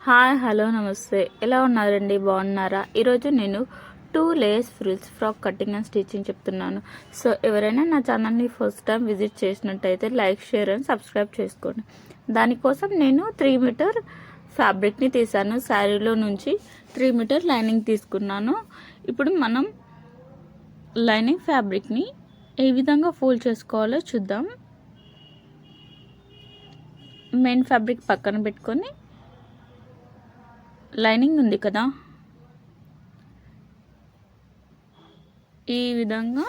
Hi hello నమస్తే, ఎలా ఉన్నారండి? బాగున్నారా? ఈరోజు నేను 2 layers frills frock cutting and stitching చెప్తున్నాను. సో ఎవరైనా నా ఛానల్ని ఫస్ట్ టైం విజిట్ చేసినట్టయితే లైక్, షేర్ అండ్ సబ్స్క్రైబ్ చేసుకోండి. దానికోసం నేను 3 మీటర్ ఫ్యాబ్రిక్ని తీసాను. శారీలో నుంచి 3 మీటర్ లైనింగ్ తీసుకున్నాను. ఇప్పుడు మనం లైనింగ్ ఫ్యాబ్రిక్ని ఏ విధంగా ఫోల్డ్ చేసుకోవాలో చూద్దాం. మెయిన్ ఫ్యాబ్రిక్ పక్కన పెట్టుకొని లైనింగ్ ఉంది కదా, ఈ విధంగా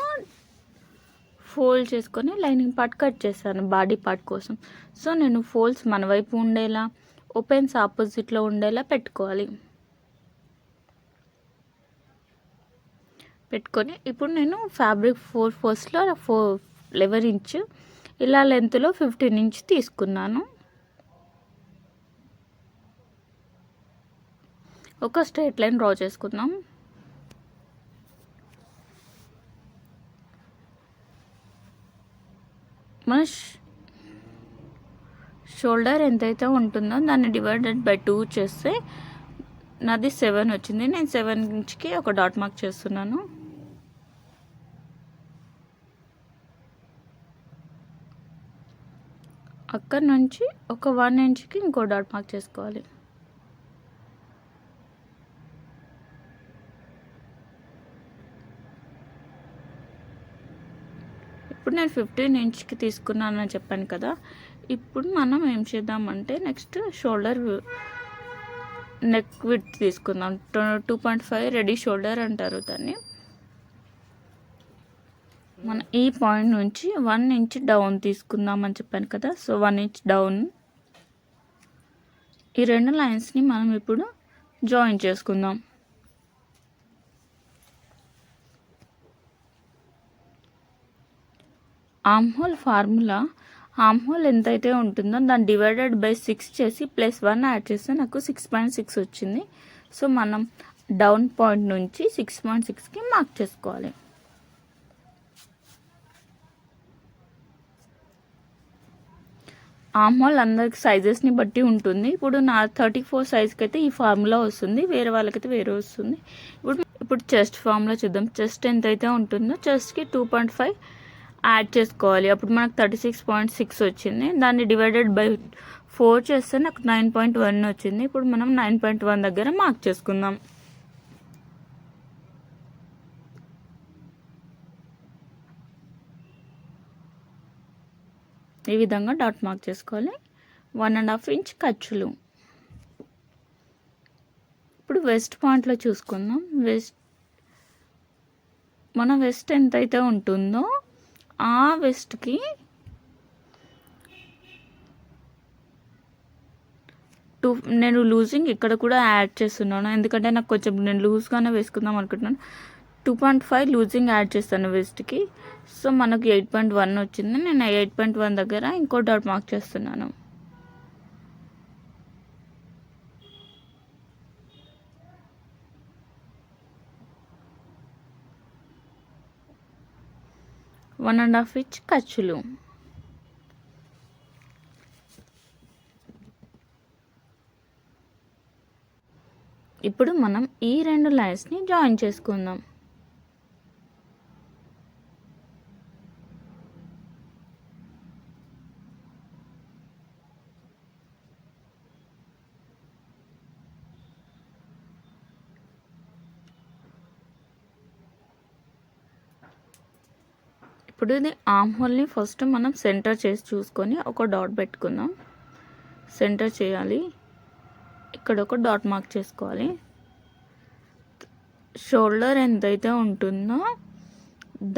ఫోల్డ్ చేసుకొని లైనింగ్ పార్ట్ కట్ చేశాను బాడీ పార్ట్ కోసం. సో నేను ఫోల్డ్స్ మన వైపు ఉండేలా, ఓపెన్స్ ఆపోజిట్లో ఉండేలా పెట్టుకొని ఇప్పుడు నేను ఫ్యాబ్రిక్ 4/4లో 11 ఇంచ్ ఇలా లెంత్లో 15 ఇంచ్ తీసుకున్నాను. ఒక స్ట్రైట్ లైన్ డ్రా చేసుకుందాం. మన షోల్డర్ ఎంతైతే ఉంటుందో దాన్ని డివైడెడ్ బై 2 చేస్తే నాది 7 వచ్చింది. నేను 7 ఇంచ్కి ఒక డాట్ మార్క్ చేస్తున్నాను. అక్కడ నుంచి ఒక 1 ఇంచ్కి ఇంకో డాట్ మార్క్ చేసుకోవాలి. ఇప్పుడు నేను 15 ఇంచ్కి తీసుకున్నానని చెప్పాను కదా. ఇప్పుడు మనం ఏం చేద్దామంటే నెక్స్ట్ షోల్డర్ నెక్ విడ్త్ తీసుకుందాం. 2.5 రెడీ షోల్డర్ అంటారు దాన్ని. మనం ఈ పాయింట్ నుంచి 1 ఇంచ్ డౌన్ తీసుకుందామని చెప్పాను కదా. So 1 inch down. ఈ రెండు లైన్స్ని మనం ఇప్పుడు జాయిన్ చేసుకుందాం. Arm whole formula, arm whole ఎంతైతే ఉంటుందో దాన్ని డివైడెడ్ బై 6 చేసి +1 యాడ్ చేస్తే నాకు 6.6 వచ్చింది. సో మనం డౌన్ పాయింట్ నుంచి 6.6కి మార్క్ చేసుకోవాలి. ఆర్మ్ హోల్ అందరికి సైజెస్ని బట్టి ఉంటుంది. ఇప్పుడు నా 34 సైజ్కి అయితే ఈ ఫార్ములా వస్తుంది, వేరే వాళ్ళకైతే వేరే వస్తుంది. ఇప్పుడు చెస్ట్ ఫార్ములా చూద్దాం. చెస్ట్ ఎంతైతే ఉంటుందో చెస్ట్కి 2.5 యాడ్ చేసుకోవాలి. అప్పుడు మనకు 36.6 వచ్చింది. దాన్ని డివైడెడ్ బై 4 చేస్తే నాకు 9.1 వచ్చింది. ఇప్పుడు మనం 9.1 దగ్గర మార్క్ చేసుకుందాం. ఈ విధంగా డాట్ మార్క్ చేసుకోవాలి. 1.5 ఇంచ్ ఖర్చులు. ఇప్పుడు వెస్ట్ పాయింట్లో చూసుకుందాం. మన వెస్ట్ ఎంతైతే ఉంటుందో ఆ వెస్ట్కి నేను లూజింగ్ ఇక్కడ కూడా యాడ్ చేస్తున్నాను. ఎందుకంటే నాకు కొంచెం నేను లూజ్గానే వేసుకుందాం అనుకుంటున్నాను. 2.5 లూజింగ్ యాడ్ చేస్తాను వెస్ట్కి. సో మనకు 8.1 వచ్చింది. నేను 8.1 దగ్గర ఇంకో డాట్ మార్క్ చేస్తున్నాను. వన్ అండ్ హాఫ్ ఇంచ్ ఖర్చులు. ఇప్పుడు మనం ఈ రెండు లైన్స్ని జాయిన్ చేసుకుందాం. ఇప్పుడు ఇది ఆర్మ్ హోల్ని ఫస్ట్ మనం సెంటర్ చేసి చూసుకొని ఒక డాట్ పెట్టుకుందాం. సెంటర్ చేయాలి. ఇక్కడ ఒక డాట్ మార్క్ చేసుకోవాలి. షోల్డర్ ఎంతైతే ఉంటుందో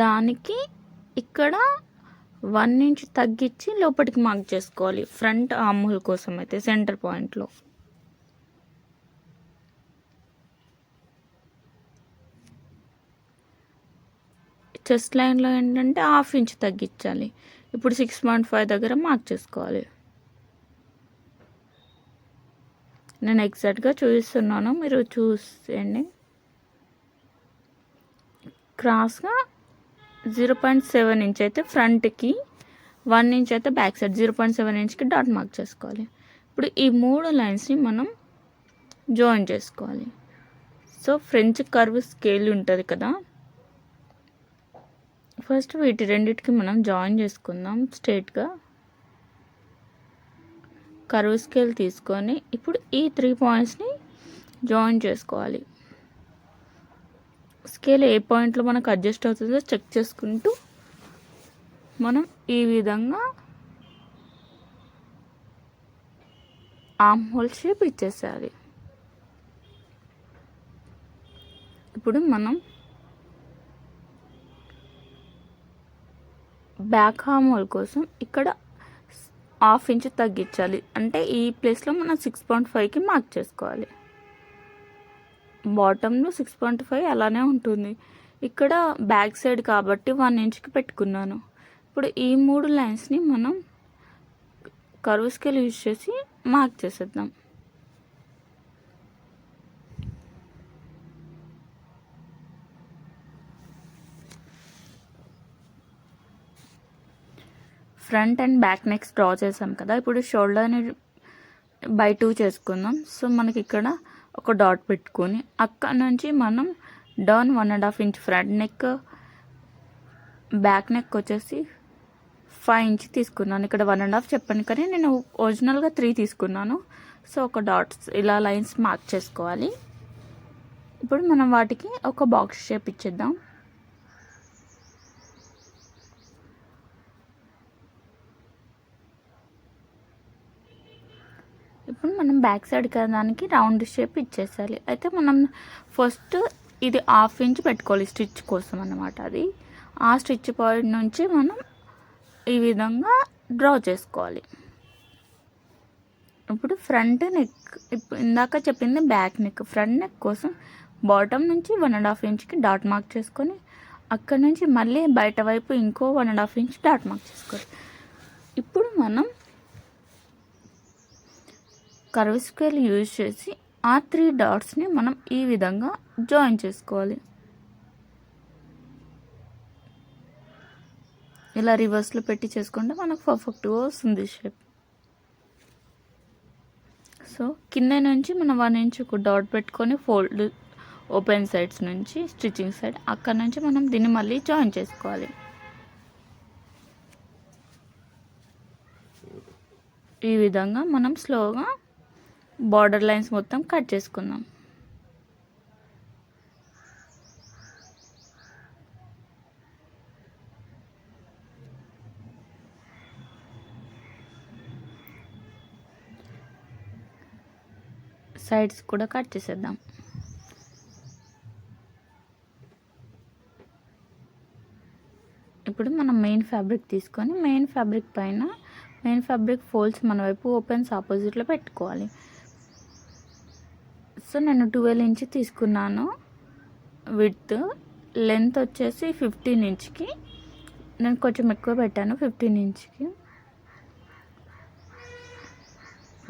దానికి ఇక్కడ 1 ఇంచ్ తగ్గించి లోపలికి మార్క్ చేసుకోవాలి. ఫ్రంట్ ఆర్మ్ హోల్ కోసం అయితే సెంటర్ పాయింట్లో. చెస్ట్ లైన్లో ఏంటంటే 1/2 ఇంచ్ తగ్గించాలి. ఇప్పుడు 6.5 దగ్గర మార్క్ చేసుకోవాలి. నేను ఎగ్జాక్ట్గా చూపిస్తున్నాను, మీరు చూసేయండి. క్రాస్గా 0.7 ఇంచ్ అయితే ఫ్రంట్కి, 1 ఇంచ్ అయితే బ్యాక్ సైడ్ 0.7 ఇంచ్కి డాట్ మార్క్ చేసుకోవాలి. ఇప్పుడు ఈ 3 లైన్స్ని మనం జాయిన్ చేసుకోవాలి. సో ఫ్రెంచ్ కర్వ్ స్కేల్ ఉంటుంది కదా, ఫస్ట్ వీటి రెండిటికి మనం జాయిన్ చేసుకుందాం స్ట్రేట్గా. కర్వ్ స్కేల్ తీసుకొని ఇప్పుడు ఈ 3 పాయింట్స్ని జాయిన్ చేసుకోవాలి. స్కేల్ ఏ పాయింట్లో మనకు అడ్జస్ట్ అవుతుందో చెక్ చేసుకుంటూ మనం ఈ విధంగా ఆర్మ్ హోల్ షేప్ ఇచ్చేసేయాలి. ఇప్పుడు మనం బ్యాక్ ఆర్మ్ హోల్ కోసం ఇక్కడ 1/2 ఇంచ్ తగ్గించాలి. అంటే ఈ ప్లేస్లో మనం 6.5కి మార్క్ చేసుకోవాలి. బాటంలో 6.5 అలానే ఉంటుంది. ఇక్కడ బ్యాక్ సైడ్ కాబట్టి 1 ఇంచ్కి పెట్టుకున్నాను. ఇప్పుడు ఈ 3 లైన్స్ని మనం కర్వ్ స్కేల్ యూజ్ చేసి మార్క్ చేసేద్దాం. Front and back next draw చేసాం కదా, ఇప్పుడు షోల్డర్ని బై 2 చేసుకుందాం. సో మనకి ఇక్కడ ఒక డాట్ పెట్టుకొని అక్కడ నుంచి మనం down 1.5 inch front neck, back neck వచ్చేసి 5 ఇంచ్ తీసుకున్నాను. ఇక్కడ 1.5 చెప్పాను కానీ నేను ఒరిజినల్గా 3 తీసుకున్నాను. సో ఒక డాట్స్ ఇలా లైన్స్ మార్క్ చేసుకోవాలి. ఇప్పుడు మనం వాటికి ఒక బాక్స్ షేప్ ఇచ్చేద్దాం. ఇప్పుడు మనం బ్యాక్ సైడ్ దానికి రౌండ్ షేప్ ఇచ్చేసాలి. అయితే మనం ఫస్ట్ ఇది 1/2 ఇంచ్ పెట్టుకోవాలి స్టిచ్ కోసం అన్నమాట. అది ఆ స్టిచ్ పాయింట్ నుంచి మనం ఈ విధంగా డ్రా చేసుకోవాలి. ఇప్పుడు ఫ్రంట్ నెక్, ఇప్పుడు ఇందాక చెప్పింది బ్యాక్ నెక్. ఫ్రంట్ నెక్ కోసం బాటమ్ నుంచి 1.5 ఇంచ్కి డాట్ మార్క్ చేసుకొని అక్కడ నుంచి మళ్ళీ బయట వైపు ఇంకో 1.5 ఇంచ్ డాట్ మార్క్ చేసుకోవాలి. ఇప్పుడు మనం కర్వ్ స్కేల్ యూజ్ చేసి ఆ 3 డాట్స్ని మనం ఈ విధంగా జాయిన్ చేసుకోవాలి. ఇలా రివర్స్లో పెట్టి చేసుకుంటే మనకు పర్ఫెక్ట్గా వస్తుంది షేప్. సో కింద నుంచి మనం 1 ఇంచ్ ఒక డాట్ పెట్టుకొని ఫోల్డ్ ఓపెన్ సైడ్స్ నుంచి స్టిచ్చింగ్ సైడ్ అక్కడ నుంచి మనం దీన్ని మళ్ళీ జాయిన్ చేసుకోవాలి. ఈ విధంగా మనం స్లోగా బార్డర్ లైన్స్ మొత్తం కట్ చేసుకుందాం. సైడ్స్ కూడా కట్ చేసేద్దాం. ఇప్పుడు మనం మెయిన్ ఫ్యాబ్రిక్ తీసుకొని మెయిన్ ఫ్యాబ్రిక్ ఫోల్డ్స్ మన వైపు ఓపెన్స్ ఆపోజిట్లో పెట్టుకోవాలి. సో నేను 12 ఇంచ్ తీసుకున్నాను విడ్త్. లెంత్ వచ్చేసి 15 ఇంచ్కి నేను కొంచెం ఎక్కువ పెట్టాను. 15 ఇంచ్కి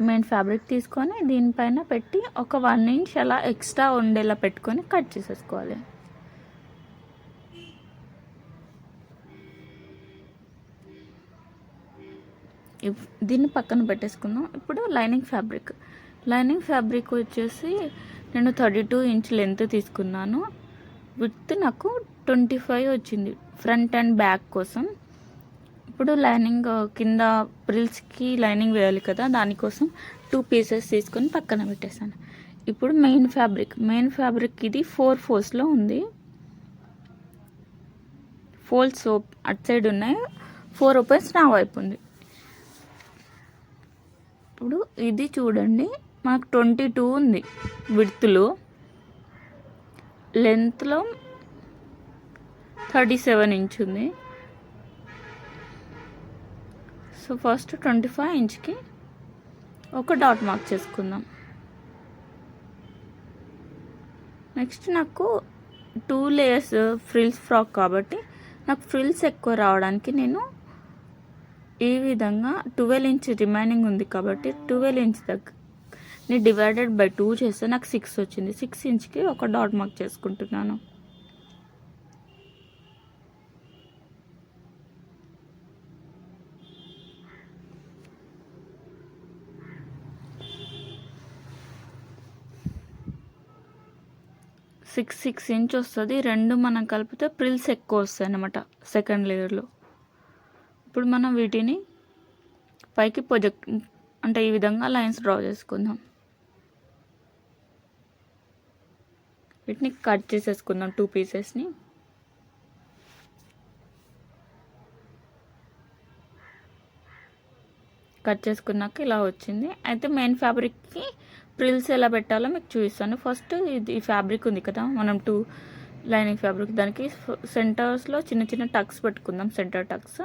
మెయిన్ ఫ్యాబ్రిక్ తీసుకొని దీనిపైన పెట్టి ఒక 1 ఇంచ్ అలా ఎక్స్ట్రా ఉండేలా పెట్టుకొని కట్ చేసేసుకోవాలి. దీన్ని పక్కన పెట్టేసుకుందాం. ఇప్పుడు లైనింగ్ ఫ్యాబ్రిక్ వచ్చేసి నేను 32 ఇంచ్ లెంత్ తీసుకున్నాను. విడ్త్ నాకు 25 వచ్చింది ఫ్రంట్ అండ్ బ్యాక్ కోసం. ఇప్పుడు లైనింగ్ కింద ప్రిల్స్కి లైనింగ్ వేయాలి కదా, దానికోసం 2 పీసెస్ తీసుకొని పక్కన పెట్టేశాను. ఇప్పుడు మెయిన్ ఫ్యాబ్రిక్ ఇది 4 ఫోల్డ్స్లో ఉంది. ఫోల్డ్స్ అటు సైడ్ ఉన్నాయి, 4 ఓపెన్స్ నా వైపు ఉంది. ఇప్పుడు ఇది చూడండి, మనకు 22 ఉంది విడ్త్లో, లెంత్లో 37 ఇంచ్ ఉంది. సో ఫస్ట్ 25 ఇంచ్కి ఒక డాట్ మార్క్ చేసుకుందాం. నెక్స్ట్ నాకు 2 లేయర్స్ ఫ్రిల్స్ ఫ్రాక్ కాబట్టి నాకు ఫ్రిల్స్ ఎక్కువ రావడానికి నేను ఈ విధంగా 12 ఇంచ్ రిమైనింగ్ ఉంది కాబట్టి 12 ఇంచ్ దగ్గర డివైడెడ్ బై 2 చేస్తే నాకు 6 వచ్చింది. 6 ఇంచ్కి ఒక డాట్ మార్క్ చేసుకుంటున్నాను. 6 ఇంచ్ వస్తుంది. రెండు మనం కలిపితే ప్రిల్స్ ఎక్కువ వస్తాయి అన్నమాట సెకండ్ లేయర్లో. ఇప్పుడు మనం వీటిని పైకి ప్రొజెక్ట్ అంటే ఈ విధంగా లైన్స్ డ్రా చేసుకుందాం. వీటిని కట్ చేసేసుకుందాం 2 పీసెస్ని. కట్ చేసుకున్నాక ఇలా వచ్చింది. అయితే మెయిన్ ఫ్యాబ్రిక్కి ప్రిల్స్ ఎలా పెట్టాలో మీకు చూపిస్తాను. ఫస్ట్ ఇది ఫ్యాబ్రిక్ ఉంది కదా, మనం 2 లైనింగ్ ఫ్యాబ్రిక్, దానికి సెంటర్స్లో చిన్న చిన్న టక్స్ పెట్టుకుందాం. సెంటర్ టక్స్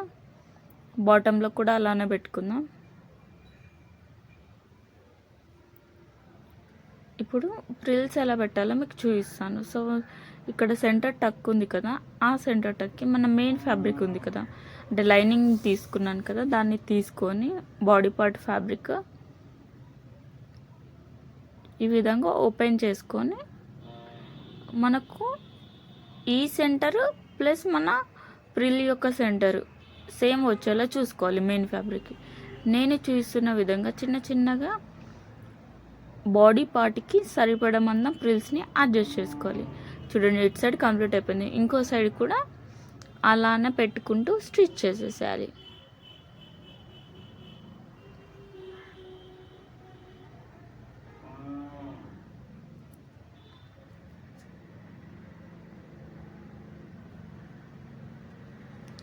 బాటంలో కూడా అలానే పెట్టుకుందాం. ఇప్పుడు ప్రిల్స్ ఎలా పెట్టాలో మీకు చూపిస్తాను. సో ఇక్కడ సెంటర్ టక్ ఉంది కదా, ఆ సెంటర్ టక్కి మన మెయిన్ ఫ్యాబ్రిక్ ఉంది కదా, అంటే లైనింగ్ తీసుకున్నాను కదా, దాన్ని తీసుకొని బాడీ పార్ట్ ఫ్యాబ్రిక్ ఈ విధంగా ఓపెన్ చేసుకొని మనకు ఈ సెంటర్ ప్లస్ మన ప్రిల్ యొక్క సెంటర్ సేమ్ వచ్చేలా చూసుకోవాలి మెయిన్ ఫ్యాబ్రిక్. నేను చూస్తున్న విధంగా చిన్న చిన్నగా బాడీ పార్ట్కి సరిపడా మందం ప్రిల్స్ని అడ్జస్ట్ చేసుకోవాలి. చూడండి, ఇటు సైడ్ కంప్లీట్ అయిపోయింది. ఇంకో సైడ్ కూడా అలానే పెట్టుకుంటూ స్టిచ్ చేసేసేయాలి.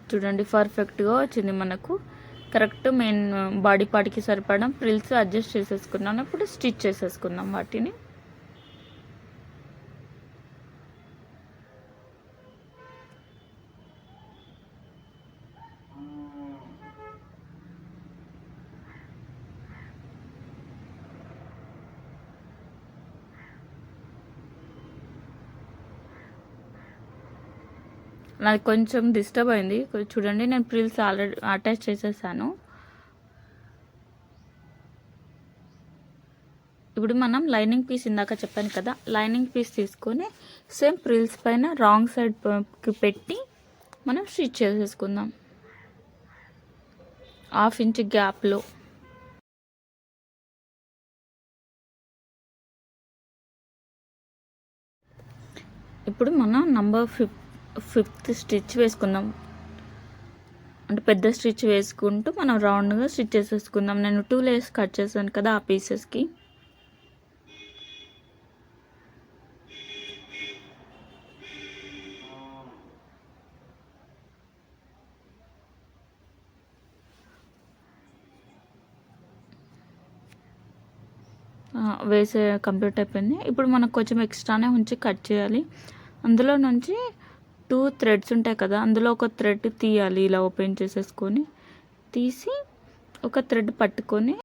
చూడండి, పర్ఫెక్ట్గా వచ్చింది మనకు. కరెక్ట్ మెయిన్ బాడీ పార్ట్కి సరిపడా ప్రిల్స్ అడ్జస్ట్ చేసేసుకున్నాను. ఇప్పుడు స్టిచ్ చేసేసుకుందాం వాటిని. నాకు కొంచెం డిస్టర్బ్ అయింది. చూడండి, నేను ప్రిల్స్ ఆల్రెడీ అటాచ్ చేసేసాను. ఇప్పుడు మనం లైనింగ్ పీస్ ఇందాక చెప్పాను కదా, లైనింగ్ పీస్ తీసుకొని సేమ్ ప్రిల్స్ పైన రాంగ్ సైడ్కి పెట్టి మనం స్టిచ్ చేసేసుకుందాం 1/2 ఇంచ్ గ్యాప్లో. ఇప్పుడు మనం నంబర్ 5th స్టిచ్ వేసుకుందాం. అంటే పెద్ద స్టిచ్ వేసుకుంటూ మనం రౌండ్గా స్టిచ్ చేసేసుకుందాం. నేను 2 లేయర్స్ కట్ చేశాను కదా, ఆ పీసెస్కి వేసే కంప్లీట్ అయిపోయింది. ఇప్పుడు మనకు కొంచెం ఎక్స్ట్రానే ఉంచి కట్ చేయాలి. అందులో నుంచి 2 థ్రెడ్స్ ఉంటాయి కదా, అందులో ఒక థ్రెడ్ తీయాలి. ఇలా ఓపెన్ చేసేసుకొని తీసి ఒక థ్రెడ్ పట్టుకొని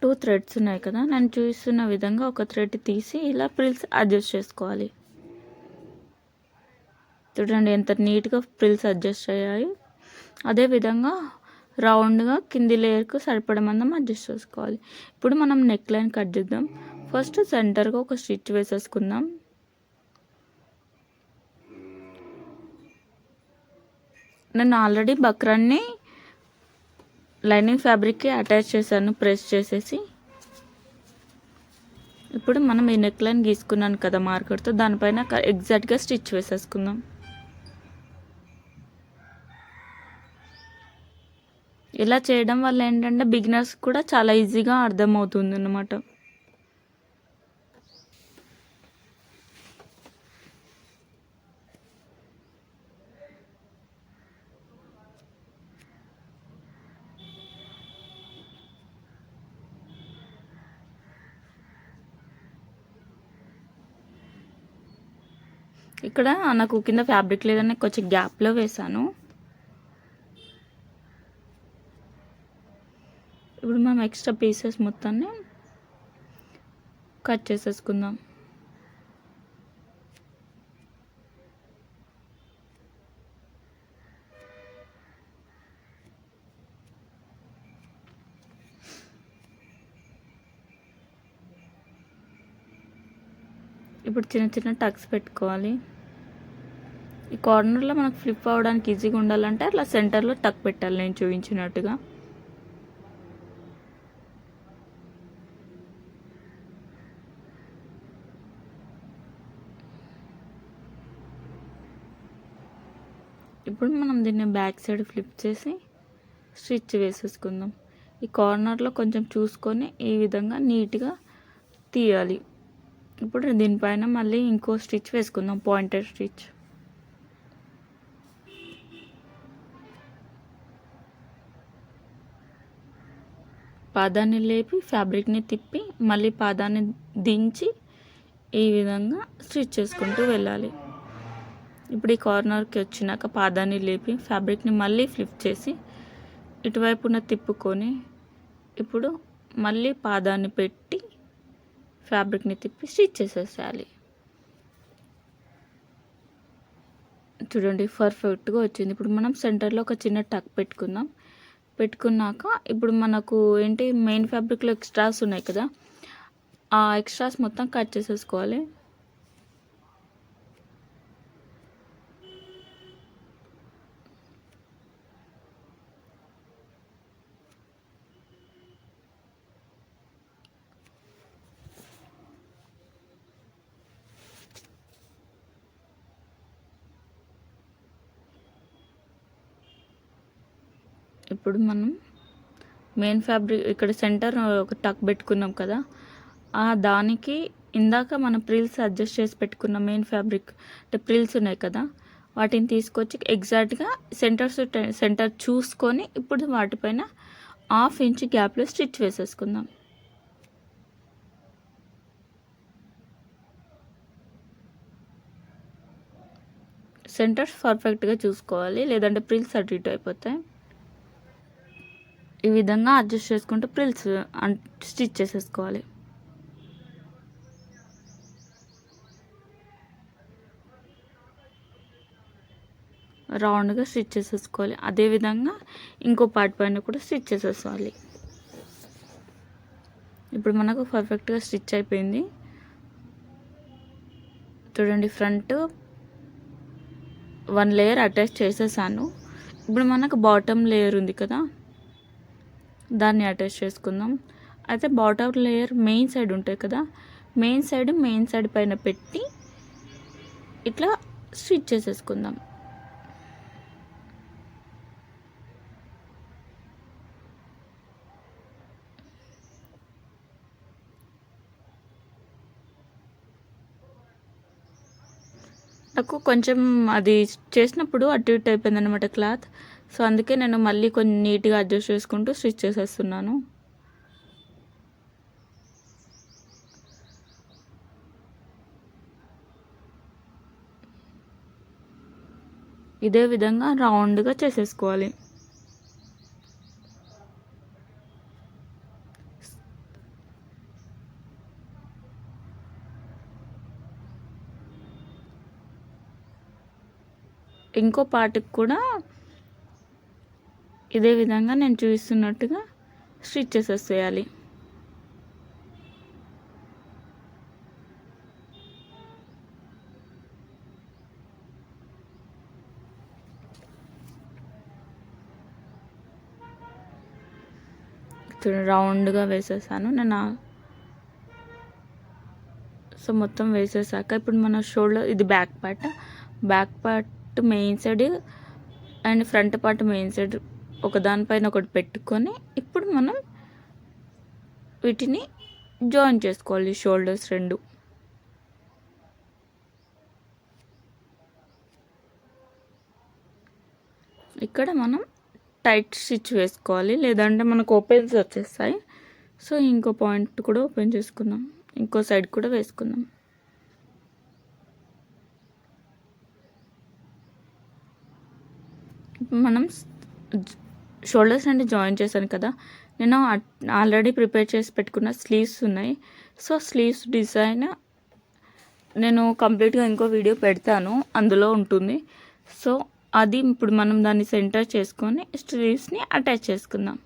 2 థ్రెడ్స్ ఉన్నాయి కదా, నేను చూస్తున్న విధంగా ఒక థ్రెడ్ తీసి ఇలా ప్రిల్స్ అడ్జస్ట్ చేసుకోవాలి. చూడండి ఎంత నీట్గా ప్రిల్స్ అడ్జస్ట్ అయ్యాయి. అదేవిధంగా రౌండ్గా కింది లేయర్కు సరిపడ మందం అడ్జస్ట్ చేసుకోవాలి. ఇప్పుడు మనం నెక్ లైన్ కట్ చేద్దాం. ఫస్ట్ సెంటర్గా ఒక స్టిచ్ వేసేసుకుందాం. నేను ఆల్రెడీ బక్రాన్ని లైనింగ్ ఫ్యాబ్రిక్కి అటాచ్ చేశాను ప్రెస్ చేసేసి. ఇప్పుడు మనం ఈ నెక్ లైన్ గీసుకున్నాను కదా మార్కర్తో, దానిపైన ఎగ్జాక్ట్గా స్టిచ్ వేసేసుకుందాం. ఇలా చేయడం వల్ల ఏంటంటే బిగినర్స్ కూడా చాలా ఈజీగా అర్థమవుతుంది అన్నమాట. ఇక్కడ నాకు కింద ఫ్యాబ్రిక్ లేదని కొంచెం గ్యాప్లో వేసాను. ఇప్పుడు మనం ఎక్స్ట్రా పీసెస్ మొత్తాన్ని కట్ చేసేసుకుందాం. ఇప్పుడు చిన్న చిన్న టక్స్ పెట్టుకోవాలి. ఈ కార్నర్లో మనకు ఫ్లిప్ అవ్వడానికి ఈజీగా ఉండాలంటే అట్లా సెంటర్లో టక్ పెట్టాలి నేను చూపించినట్టుగా. ఇప్పుడు మనం దీన్ని బ్యాక్ సైడ్ ఫ్లిప్ చేసి స్టిచ్ వేసేసుకుందాం. ఈ కార్నర్లో కొంచెం చూసుకొని ఈ విధంగా నీట్గా తీయాలి. ఇప్పుడు దీనిపైన మళ్ళీ ఇంకో స్టిచ్ వేసుకుందాం, పాయింటెడ్ స్టిచ్. పాదాన్ని లేపి ఫ్యాబ్రిక్ని తిప్పి మళ్ళీ పాదాన్ని దించి ఈ విధంగా స్టిచ్ చేసుకుంటూ వెళ్ళాలి. ఇప్పుడు ఈ కార్నర్కి వచ్చినాక పాదాన్ని లేపి ఫ్యాబ్రిక్ని మళ్ళీ ఫ్లిప్ చేసి ఇటువైపున తిప్పుకొని ఇప్పుడు మళ్ళీ పాదాన్ని పెట్టి ఫ్యాబ్రిక్ని తిప్పి స్టిచ్ చేసేసేయాలి. చూడండి పర్ఫెక్ట్గా వచ్చింది. ఇప్పుడు మనం సెంటర్లో ఒక చిన్న టక్ పెట్టుకుందాం. పెట్టుకున్నాక ఇప్పుడు మనకు ఏంటి మెయిన్ ఫ్యాబ్రిక్లో ఎక్స్ట్రాస్ ఉన్నాయి కదా, ఆ ఎక్స్ట్రాస్ మొత్తం కట్ చేసేసుకోవాలి. ఇప్పుడు మనం మెయిన్ ఫ్యాబ్రిక్ ఇక్కడ సెంటర్ ఒక టక్ పెట్టుకున్నాం కదా, ఆ దానికి ఇందాక మనం ప్రిల్స్ అడ్జస్ట్ చేసి పెట్టుకున్న మెయిన్ ఫ్యాబ్రిక్ అంటే ప్రిల్స్ ఉన్నాయి కదా, వాటిని తీసుకొచ్చి ఎగ్జాక్ట్గా సెంటర్ చూసుకొని ఇప్పుడు వాటిపైన 1/2 ఇంచ్ గ్యాప్లో స్టిచ్ వేసేసుకుందాం. సెంటర్స్ పర్ఫెక్ట్గా చూసుకోవాలి, లేదంటే ప్రిల్స్ అటు ఇటు అయిపోతాయి. ఈ విధంగా అడ్జస్ట్ చేసుకుంటూ ప్రిల్స్ స్టిచ్ చేసేసుకోవాలి. రౌండ్గా స్టిచ్ చేసేసుకోవాలి. అదేవిధంగా ఇంకో పార్ట్ పైన కూడా స్టిచ్ చేసేసుకోవాలి. ఇప్పుడు మనకు పర్ఫెక్ట్గా స్టిచ్ అయిపోయింది. చూడండి, ఫ్రంట్ 1 లేయర్ అటాచ్ చేసేసాను. ఇప్పుడు మనకు బాటమ్ లేయర్ ఉంది కదా, దాన్ని అటాచ్ చేసుకుందాం. అయితే బాటమ్ లేయర్ మెయిన్ సైడ్ ఉంటాయి కదా, మెయిన్ సైడ్ పైన పెట్టి ఇట్లా స్టిచ్ చేసేసుకుందాం. నాకు కొంచెం అది చేసినప్పుడు అటు ఇటు అయిపోయింది అనమాట క్లాత్. సో అందుకే నేను మళ్ళీ కొంచెం నీట్గా అడ్జస్ట్ చేసుకుంటూ స్టిచ్ చేసేస్తున్నాను. ఇదే విధంగా రౌండ్గా చేసేసుకోవాలి. ఇంకో పార్ట్కి కూడా ఇదే విధంగా నేను చూపిస్తున్నట్టుగా స్టిచ్ చేసేసేయాలి. రౌండ్గా వేసేసాను నేను. సో మొత్తం వేసేసాక ఇప్పుడు మన షోల్డర్, ఇది back part main side and front part main side ఒకదానిపైన ఒకటి పెట్టుకొని ఇప్పుడు మనం వీటిని జాయిన్ చేసుకోవాలి, షోల్డర్స్ రెండు. ఇక్కడ మనం టైట్ స్టిచ్ వేసుకోవాలి, లేదంటే మనకు ఓపెన్స్ వచ్చేస్తాయి. సో ఇంకో పాయింట్ కూడా ఓపెన్ చేసుకుందాం, ఇంకో సైడ్ కూడా వేసుకుందాం. మనం షోల్డర్స్ అంటే జాయిన్ చేశాను కదా, నేను ఆల్రెడీ ప్రిపేర్ చేసి పెట్టుకున్న స్లీవ్స్ ఉన్నాయి. సో స్లీవ్స్ డిజైన్ నేను కంప్లీట్గా ఇంకో వీడియో పెడతాను, అందులో ఉంటుంది. సో అది ఇప్పుడు మనం దాన్ని సెంటర్ చేసుకొని స్లీవ్స్ని అటాచ్ చేసుకుందాం.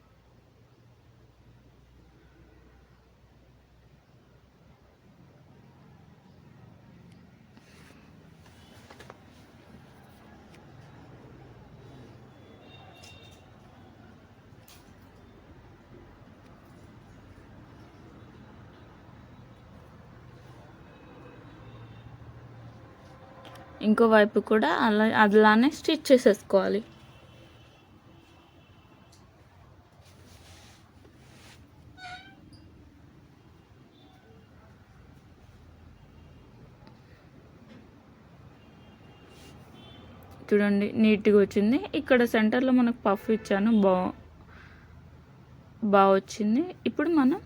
ఇంకో వైపు కూడా అలానే స్టిచ్ చేసేసుకోవాలి. చూడండి నీట్గా వచ్చింది. ఇక్కడ సెంటర్లో మనకు పఫ్ ఇచ్చాను, బాగా వచ్చింది. ఇప్పుడు మనం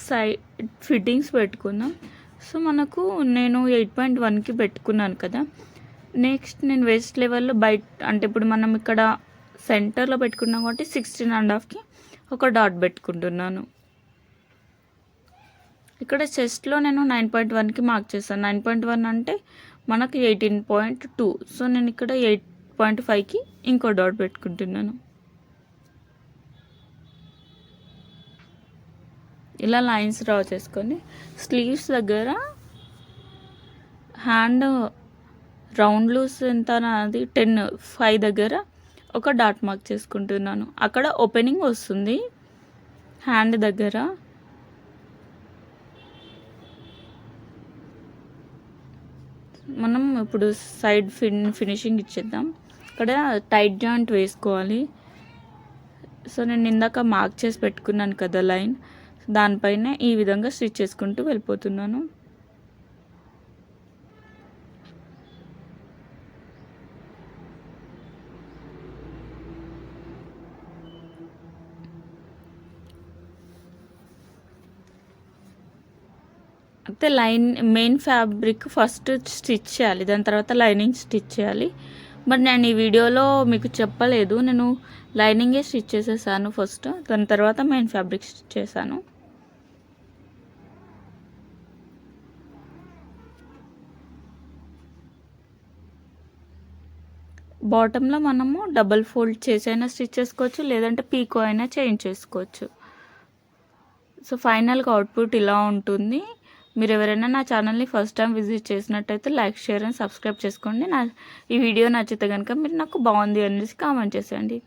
సైడ్ ఫిట్టింగ్స్ పెట్టుకుందాం. సో మనకు నేను 8.1కి పెట్టుకున్నాను కదా. నెక్స్ట్ నేను వేస్ట్ లెవెల్లో అంటే ఇప్పుడు మనం ఇక్కడ సెంటర్లో పెట్టుకున్నాం కాబట్టి 16.5కి ఒక డాట్ పెట్టుకుంటున్నాను. ఇక్కడ చెస్ట్లో నేను 9.1కి మార్క్ చేస్తాను. 9.1 అంటే మనకు 18.2. సో నేను ఇక్కడ 8.5కి ఇంకో డాట్ పెట్టుకుంటున్నాను. ఇలా లైన్స్ డ్రా చేసుకొని స్లీవ్స్ దగ్గర హ్యాండ్ రౌండ్ లూస్ ఎంత అది 10.5 దగ్గర ఒక డాట్ మార్క్ చేసుకుంటున్నాను. అక్కడ ఓపెనింగ్ వస్తుంది హ్యాండ్ దగ్గర. మనం ఇప్పుడు సైడ్ ఫినిషింగ్ ఇచ్చేద్దాం. ఇక్కడ టైట్ జాయింట్ వేసుకోవాలి. సో నేను ఇందాక మార్క్ చేసి పెట్టుకున్నాను కదా లైన్, దానిపైన ఈ విధంగా స్టిచ్ చేసుకుంటూ వెళ్ళిపోతున్నాను. అయితే మెయిన్ ఫ్యాబ్రిక్ ఫస్ట్ స్టిచ్ చేయాలి, దాని తర్వాత లైనింగ్ స్టిచ్ చేయాలి. బట్ నేను ఈ వీడియోలో మీకు చెప్పలేదు, నేను లైనింగే స్టిచ్ చేసేసాను ఫస్ట్, దాని తర్వాత మెయిన్ ఫ్యాబ్రిక్ స్టిచ్ చేశాను. బాటంలో మనము డబల్ ఫోల్డ్ చేసి అయినా స్టిచ్ చేసుకోవచ్చు, లేదంటే పీకో అయినా చేంజ్ చేసుకోవచ్చు. సో ఫైనల్గా అవుట్పుట్ ఇలా ఉంటుంది. మీరు ఎవరైనా నా ఛానల్ని ఫస్ట్ టైం విజిట్ చేసినట్టయితే లైక్, షేర్ అండ్ సబ్స్క్రైబ్ చేసుకోండి. ఈ వీడియో నచ్చితే కనుక మీరు నాకు బాగుంది అనేసి కామెంట్ చేసేయండి.